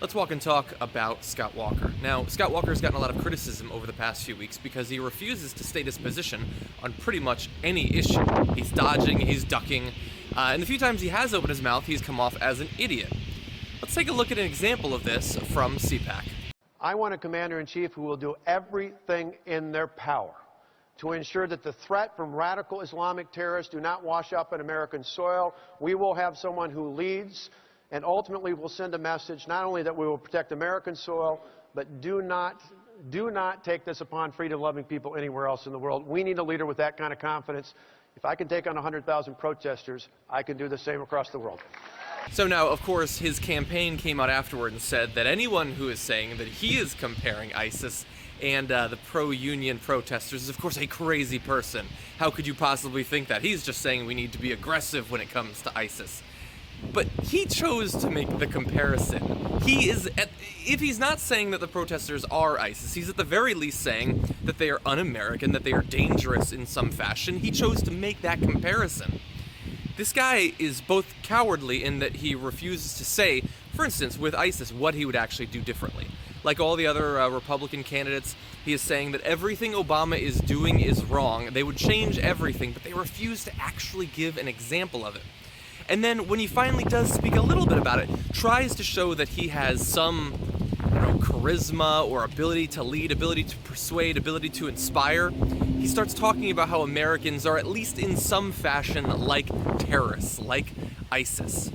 Let's walk and talk about Scott Walker. Now, Scott Walker has gotten a lot of criticism over the past few weeks because he refuses to state his position on pretty much any issue. He's dodging, he's ducking, and the few times he has opened his mouth, he's come off as an idiot. Let's take a look at an example of this from CPAC. I want a commander-in-chief who will do everything in their power to ensure that the threat from radical Islamic terrorists do not wash up on American soil. We will have someone who leads and ultimately will send a message not only that we will protect American soil, but do not take this upon freedom-loving people anywhere else in the world. We need a leader with that kind of confidence. If I can take on 100,000 protesters, I can do the same across the world. So now, of course, his campaign came out afterward and said that anyone who is saying that he is comparing ISIS and the pro-union protesters is, of course, a crazy person. How could you possibly think that? He's just saying we need to be aggressive when it comes to ISIS. But he chose to make the comparison. If he's not saying that the protesters are ISIS, he's at the very least saying that they are un-American, that they are dangerous in some fashion. He chose to make that comparison. This guy is both cowardly in that he refuses to say, for instance, with ISIS, what he would actually do differently. Like all the other Republican candidates, he is saying that everything Obama is doing is wrong. They would change everything, but they refuse to actually give an example of it. And then when he finally does speak a little bit about it, tries to show that he has some, charisma or ability to lead, ability to persuade, ability to inspire, he starts talking about how Americans are, at least in some fashion, like terrorists, like ISIS.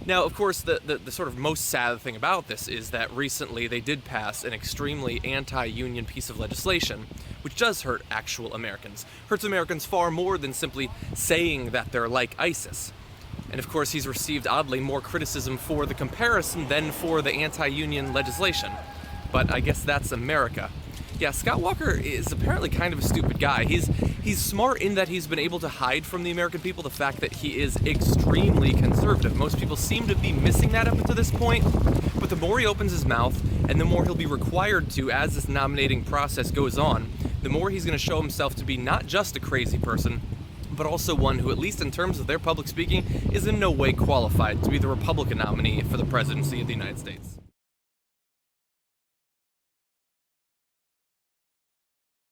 Now, of course, the sort of most sad thing about this is that recently they did pass an extremely anti-union piece of legislation, which does hurt actual Americans. Hurts Americans far more than simply saying that they're like ISIS. And of course, he's received, oddly, more criticism for the comparison than for the anti-union legislation. But I guess that's America. Yeah, Scott Walker is apparently kind of a stupid guy. He's smart in that he's been able to hide from the American people the fact that he is extremely conservative. Most people seem to be missing that up until this point, but the more he opens his mouth, and the more he'll be required to as this nominating process goes on, the more he's going to show himself to be not just a crazy person, but also one who, at least in terms of their public speaking, is in no way qualified to be the Republican nominee for the presidency of the United States.